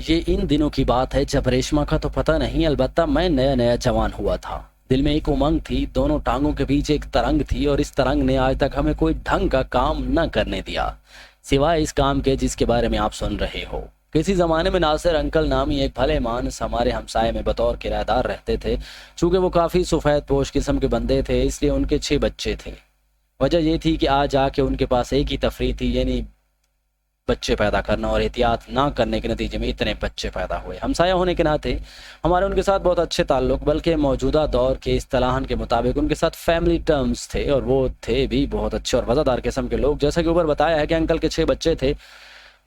یہ ان دنوں کی بات ہے جب ریشما کا تو پتہ نہیں، البتہ میں نیا نیا جوان ہوا تھا۔ دل میں ایک امنگ تھی، دونوں ٹانگوں کے بیچ ایک ترنگ تھی، اور اس ترنگ نے آج تک ہمیں کوئی ڈھنگ کا کام نہ کرنے دیا، سوائے اس کام کے جس کے بارے میں آپ سن رہے ہو۔ کسی زمانے میں ناصر انکل نامی ایک بھلے مانس ہمارے ہمسائے میں بطور کرایہ دار رہتے تھے۔ چونکہ وہ کافی سفید پوش قسم کے بندے تھے، اس لیے ان کے 6 بچے تھے۔ وجہ یہ تھی کہ آج آ کے ان کے پاس ایک ہی تفریح تھی، یعنی بچے پیدا کرنا، اور احتیاط نہ کرنے کے نتیجے میں اتنے بچے پیدا ہوئے۔ ہمسایہ ہونے کے ناطے ہمارے ان کے ساتھ بہت اچھے تعلق، بلکہ موجودہ دور کے اصطلاحاً کے مطابق ان کے ساتھ فیملی ٹرمز تھے، اور وہ تھے بھی بہت اچھے اور وفادار قسم کے لوگ۔ جیسا کہ اوپر بتایا ہے کہ انکل کے 6 بچے تھے،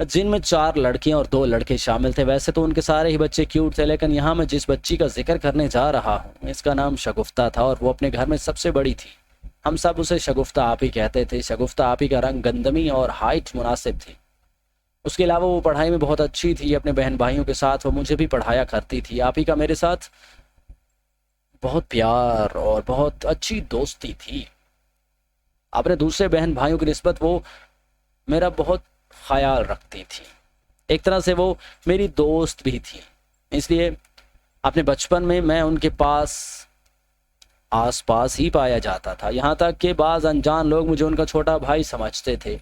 جن میں 4 لڑکیاں اور 2 لڑکے شامل تھے۔ ویسے تو ان کے سارے ہی بچے کیوٹ تھے، لیکن یہاں میں جس بچی کا ذکر کرنے جا رہا ہوں اس کا نام شگفتہ تھا، اور وہ اپنے گھر میں سب سے بڑی تھی۔ ہم سب اسے شگفتہ آپی کہتے تھے۔ شگفتہ آپی کا رنگ گندمی اور ہائٹ مناسب تھی۔ اس کے علاوہ وہ پڑھائی میں بہت اچھی تھی۔ اپنے بہن بھائیوں کے ساتھ وہ مجھے بھی پڑھایا کرتی تھی۔ آپی کا میرے ساتھ بہت پیار اور بہت اچھی دوستی تھی۔ اپنے دوسرے بہن بھائیوں کی نسبت وہ میرا بہت خیال رکھتی تھی۔ ایک طرح سے وہ میری دوست بھی تھی، اس لیے اپنے بچپن میں میں ان کے آس پاس ہی پایا جاتا تھا، یہاں تک کہ بعض انجان لوگ مجھے ان کا چھوٹا بھائی سمجھتے تھے۔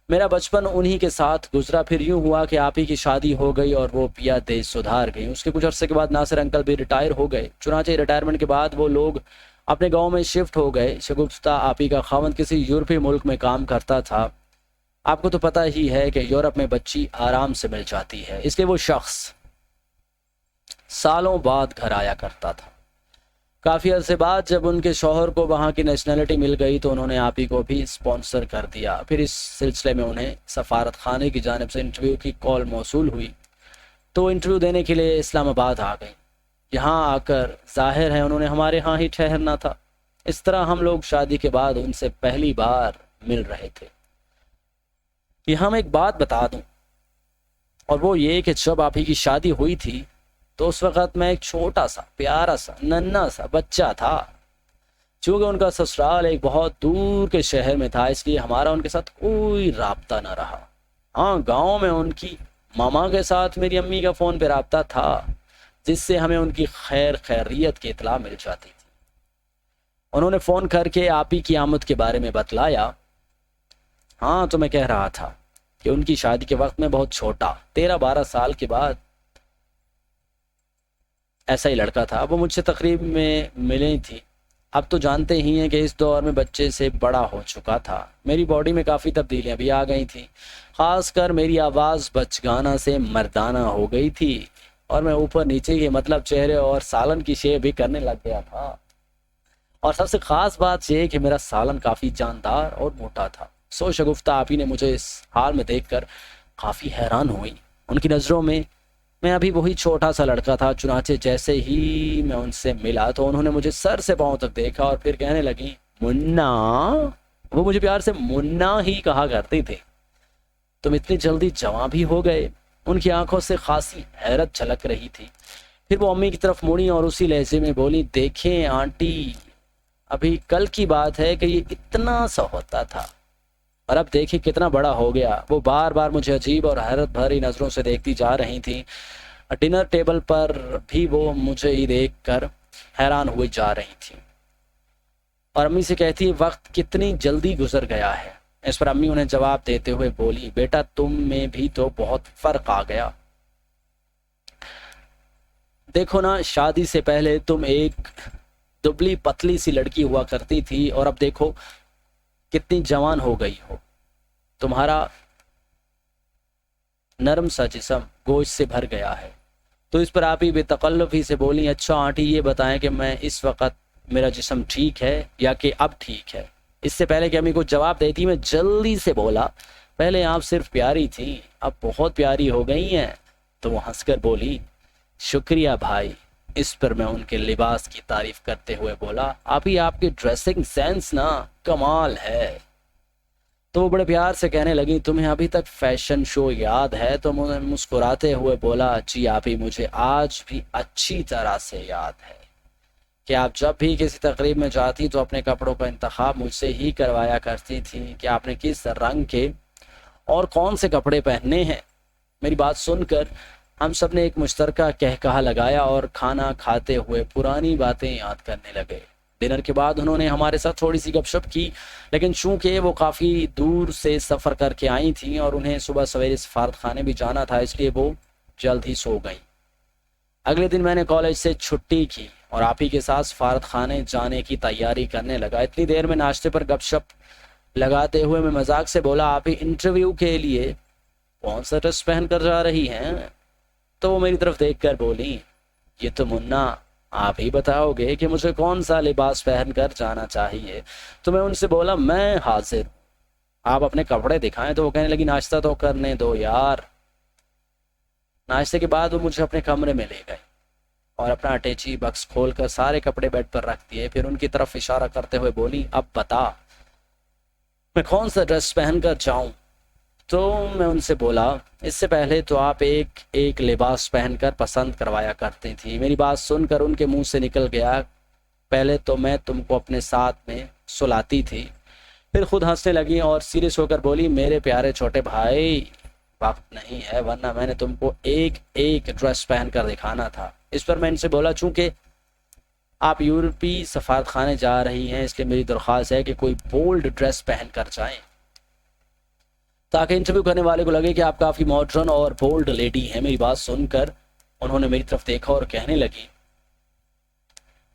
میرا بچپن انہی کے ساتھ گزرا۔ پھر یوں ہوا کہ آپی کی شادی ہو گئی اور وہ پیا دیش سدھار گئی۔ اس کے کچھ عرصے کے بعد ناصر انکل بھی ریٹائر ہو گئے۔ چنانچہ ریٹائرمنٹ کے بعد وہ لوگ اپنے گاؤں میں شفٹ ہو گئے۔ شگفتہ آپی کا خاوند کسی یورپی ملک میں کام کرتا تھا۔ آپ کو تو پتہ ہی ہے کہ یورپ میں بچی آرام سے مل جاتی ہے، اس لیے وہ شخص سالوں بعد گھر آیا کرتا تھا۔ کافی عرصے بعد جب ان کے شوہر کو وہاں کی نیشنلٹی مل گئی تو انہوں نے آپی کو بھی اسپانسر کر دیا۔ پھر اس سلسلے میں انہیں سفارت خانے کی جانب سے انٹرویو کی کال موصول ہوئی، تو انٹرویو دینے کے لیے اسلام آباد آ گئی۔ یہاں آ کر ظاہر ہے انہوں نے ہمارے ہاں ہی ٹھہرنا تھا۔ اس طرح ہم لوگ شادی کے بعد ان سے پہلی بار مل رہے تھے۔ یہاں میں ایک بات بتا دوں، اور وہ یہ کہ جب آپی کی شادی ہوئی تھی تو اس وقت میں ایک چھوٹا سا پیارا سا ننھا سا بچہ تھا۔ چونکہ ان کا سسرال ایک بہت دور کے شہر میں تھا، اس لیے ہمارا ان کے ساتھ کوئی رابطہ نہ رہا۔ ہاں، گاؤں میں ان کی ماما کے ساتھ میری امی کا فون پہ رابطہ تھا، جس سے ہمیں ان کی خیریت کی اطلاع مل جاتی تھی۔ انہوں نے فون کر کے آپی کی آمد کے بارے میں بتلایا۔ ہاں، تو میں کہہ رہا تھا کہ ان کی شادی کے وقت میں بہت چھوٹا 13-12 سال کے بعد ایسا ہی لڑکا تھا۔ وہ مجھ سے تقریب میں ملی تھی۔ اب تو جانتے ہی ہیں کہ اس دور میں بچے سے بڑا ہو چکا تھا۔ میری باڈی میں کافی تبدیلیاں بھی آ گئی تھیں، خاص کر میری آواز بچگانہ سے مردانہ ہو گئی تھی، اور میں اوپر نیچے کے مطلب چہرے اور سالن کی شیپ بھی کرنے لگ گیا تھا۔ اور سب سے خاص بات یہ کہ میرا سالن کافی جاندار اور موٹا تھا۔ شگفتہ آپی نے مجھے اس حال میں دیکھ کر کافی حیران ہوئی۔ ان کی نظروں میں ابھی وہی چھوٹا سا لڑکا تھا۔ چنانچہ جیسے ہی میں ان سے ملا تو انہوں نے مجھے سر سے پاؤں تک دیکھا، اور پھر کہنے لگی، منا۔ وہ مجھے پیار سے منا ہی کہا کرتے تھے۔ تم اتنی جلدی جوان بھی ہو گئے۔ ان کی آنکھوں سے خاصی حیرت جھلک رہی تھی۔ پھر وہ امی کی طرف مڑی اور اسی لہجے میں بولی، دیکھیں آنٹی، ابھی کل کی بات ہے کہ یہ اتنا سا ہوتا تھا، اور اب دیکھیں کتنا بڑا ہو گیا۔ وہ بار بار مجھے عجیب اور حیرت بھری نظروں سے دیکھتی جا رہی تھیں۔ ڈنر ٹیبل پر بھی وہ مجھے ہی دیکھ کر حیران ہوئی جا رہی تھی، اور امی سے کہتی، وقت کتنی جلدی گزر گیا ہے۔ اس پر امی انہیں جواب دیتے ہوئے بولی، بیٹا تم میں بھی تو بہت فرق آ گیا۔ دیکھو نا، شادی سے پہلے تم ایک دبلی پتلی سی لڑکی ہوا کرتی تھی، اور اب دیکھو کتنی جوان ہو گئی ہو۔ تمہارا نرم سا جسم گوشت سے بھر گیا ہے۔ تو اس پر آپ ہی بے تکلف ہی سے بولی، اچھا آنٹی یہ بتائیں کہ میں اس وقت میرا جسم ٹھیک ہے یا کہ اب ٹھیک ہے؟ اس سے پہلے کہ امی کو جواب دیتی میں جلدی سے بولا، پہلے آپ صرف پیاری تھیں، اب بہت پیاری ہو گئی ہیں۔ تو وہ ہنس کر بولی، شکریہ بھائی۔ اس پر میں ان کے لباس کی تعریف کرتے ہوئے بولا، آپ ہی آپ کی ڈریسنگ سینس نا کمال ہے۔ تو وہ بڑے پیار سے کہنے لگی، تمہیں ابھی تک فیشن شو یاد ہے؟ تو میں مسکراتے ہوئے بولا، جی آپ ہی مجھے آج بھی اچھی طرح سے یاد ہے کہ آپ جب بھی کسی تقریب میں جاتی تو اپنے کپڑوں کا انتخاب مجھ سے ہی کروایا کرتی تھی کہ آپ نے کس رنگ کے اور کون سے کپڑے پہننے ہیں۔ میری بات سن کر ہم سب نے ایک مشترکہ کہا لگایا اور کھانا کھاتے ہوئے پرانی باتیں یاد کرنے لگے۔ ڈنر کے بعد انہوں نے ہمارے ساتھ تھوڑی سی گپ شپ کی، لیکن چونکہ وہ کافی دور سے سفر کر کے آئی تھیں اور انہیں صبح سویرے سفارت خانے بھی جانا تھا، اس لیے وہ جلد ہی سو گئیں۔ اگلے دن میں نے کالج سے چھٹی کی اور آپ ہی کے ساتھ سفارت خانے جانے کی تیاری کرنے لگا۔ اتنی دیر میں ناشتے پر گپ شپ لگاتے ہوئے میں مذاق سے بولا، آپ ہی انٹرویو کے لیے کون سا ڈریس پہن کر جا رہی ہیں؟ تو وہ میری طرف دیکھ کر بولی، یہ تو منا آپ ہی بتاؤ گے کہ مجھے کون سا لباس پہن کر جانا چاہیے۔ تو میں ان سے بولا، میں حاضر، آپ اپنے کپڑے دکھائیں۔ تو وہ کہنے لگی، ناشتہ تو کرنے دو یار۔ ناشتے کے بعد وہ مجھے اپنے کمرے میں لے گئے اور اپنا اٹیچی بکس کھول کر سارے کپڑے بیڈ پر رکھ دیے۔ پھر ان کی طرف اشارہ کرتے ہوئے بولی، اب بتا میں کون سا ڈریس پہن کر جاؤں؟ تو میں ان سے بولا، اس سے پہلے تو آپ ایک لباس پہن کر پسند کروایا کرتی تھی۔ میری بات سن کر ان کے منہ سے نکل گیا، پہلے تو میں تم کو اپنے ساتھ میں سلاتی تھی۔ پھر خود ہنسنے لگی اور سیریس ہو کر بولی، میرے پیارے چھوٹے بھائی وقت نہیں ہے، ورنہ میں نے تم کو ایک ڈریس پہن کر دکھانا تھا۔ اس پر میں ان سے بولا، چونکہ آپ یورپی سفارت خانے جا رہی ہیں اس لیے میری درخواست ہے کہ کوئی بولڈ ڈریس پہن کر جائیں تاکہ انٹرویو کرنے والے کو لگے کہ آپ کافی ماڈرن اور بولڈ لیڈی ہیں۔ میری بات سن کر انہوں نے میری طرف دیکھا اور کہنے لگی،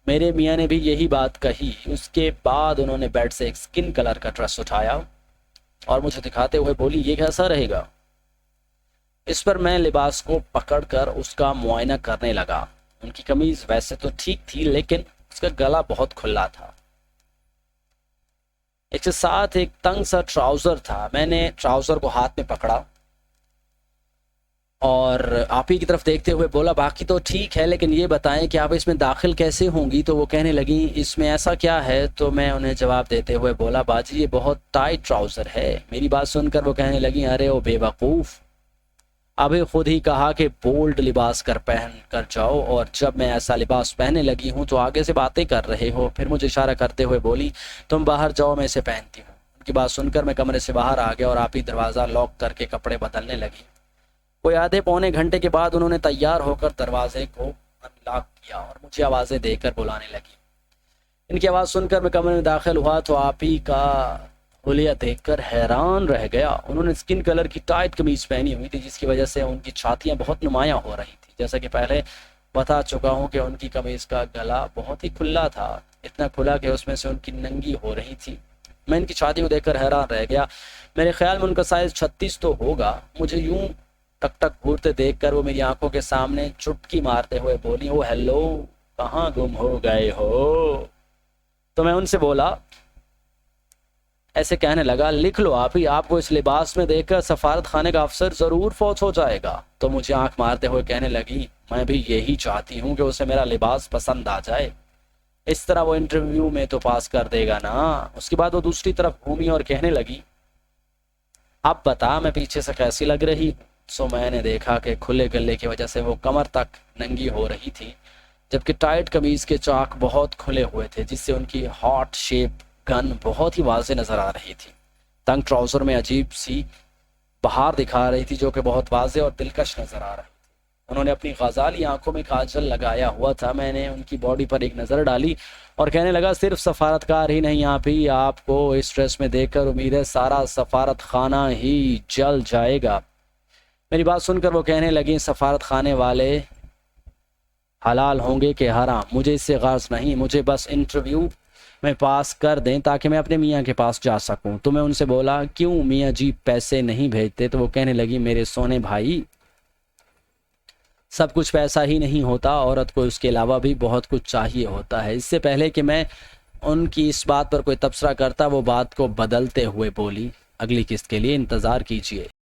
میرے میاں نے بھی یہی بات کہی۔ اس کے بعد انہوں نے بیڈ سے ایک سکن کلر کا ڈریس اٹھایا اور مجھے دکھاتے ہوئے بولی، یہ کیسا رہے گا؟ اس پر میں لباس کو پکڑ کر اس کا معائنہ کرنے لگا۔ ان کی قمیض ویسے تو ٹھیک تھی لیکن اس کا گلا بہت کھلا تھا، اس کے ساتھ ایک تنگ سا ٹراؤزر تھا۔ میں نے ٹراؤزر کو ہاتھ میں پکڑا اور آپ ہی کی طرف دیکھتے ہوئے بولا، باقی تو ٹھیک ہے لیکن یہ بتائیں کہ آپ اس میں داخل کیسے ہوں گی؟ تو وہ کہنے لگیں، اس میں ایسا کیا ہے؟ تو میں انہیں جواب دیتے ہوئے بولا، باجی یہ بہت ٹائٹ ٹراؤزر ہے۔ میری بات سن کر وہ کہنے لگیں، ارے او بے وقوف، ابھی خود ہی کہا کہ بولڈ لباس پہن کر جاؤ اور جب میں ایسا لباس پہننے لگی ہوں تو آگے سے باتیں کر رہے ہو۔ پھر مجھے اشارہ کرتے ہوئے بولی، تم باہر جاؤ، میں اسے پہنتی ہوں۔ ان کی بات سن کر میں کمرے سے باہر آ گیا اور آپ ہی دروازہ لاک کر کے کپڑے بدلنے لگی۔ کوئی آدھے پونے گھنٹے کے بعد انہوں نے تیار ہو کر دروازے کو انلاک کیا اور مجھے آوازیں دے کر بلانے لگی۔ ان کی آواز سن کر میں کمرے میں داخل ہوا تو آپ ہی کا حلیہ دیکھ کر حیران رہ گیا۔ انہوں نے سکن کلر کی ٹائٹ قمیض پہنی ہوئی تھی جس کی وجہ سے ان کی چھاتیاں بہت نمایاں ہو رہی تھی۔ جیسا کہ پہلے بتا چکا ہوں کہ ان کی قمیض کا گلا بہت ہی کھلا تھا، اتنا کھلا کہ اس میں سے ان کی ننگی ہو رہی تھی۔ میں ان کی چھاتی کو دیکھ کر حیران رہ گیا۔ میرے خیال میں ان کا سائز 36 تو ہوگا۔ مجھے یوں ٹک ٹک گھورتے دیکھ کر وہ میری آنکھوں کے سامنے چٹکی مارتے ہوئے بولی، او ہیلو، کہاں گم ہو گئے ہو؟ تو میں ان سے بولا، ایسے کہنے لگا، لکھ لو آپ ہی، آپ کو اس لباس میں دیکھ کر سفارت خانے کا افسر ضرور فوت ہو جائے گا۔ تو مجھے آنکھ مارتے ہوئے کہنے لگی، میں بھی یہی چاہتی ہوں کہ اسے میرا لباس پسند آ جائے، اس طرح وہ انٹرویو میں تو پاس کر دے گا نا۔ اس کے بعد وہ دوسری طرف گھومی اور کہنے لگی، اب بتا میں پیچھے سے کیسی لگ رہی ہوں؟ سو میں نے دیکھا کہ کھلے گلے کی وجہ سے وہ کمر تک ننگی ہو رہی تھی، جبکہ ٹائٹ قمیض کے چاک بہت کھلے ہوئے تھے جس سے ان کی ہاٹ شیپ گن بہت ہی واضح نظر آ رہی تھی۔ تنگ ٹراؤزر میں عجیب سی بہار دکھا رہی تھی جو کہ بہت واضح اور دلکش نظر آ رہی تھی۔ انہوں نے اپنی غزالی آنکھوں میں کاجل لگایا ہوا تھا۔ میں نے ان کی باڈی پر ایک نظر ڈالی اور کہنے لگا، صرف سفارتکار ہی نہیں، آپ ہی، آپ کو اس ڈریس میں دیکھ کر امید ہے سارا سفارت خانہ ہی جل جائے گا۔ میری بات سن کر وہ کہنے لگیں، سفارت خانے والے حلال ہوں گے کہ حرام، مجھے اس سے غرض نہیں، مجھے بس انٹرویو میں پاس کر دیں تاکہ میں اپنے میاں کے پاس جا سکوں۔ تو میں ان سے بولا، کیوں میاں جی پیسے نہیں بھیجتے؟ تو وہ کہنے لگی، میرے سونے بھائی، سب کچھ پیسہ ہی نہیں ہوتا، عورت کو اس کے علاوہ بھی بہت کچھ چاہیے ہوتا ہے۔ اس سے پہلے کہ میں ان کی اس بات پر کوئی تبصرہ کرتا وہ بات کو بدلتے ہوئے بولی، اگلی قسط کے لیے انتظار کیجیے۔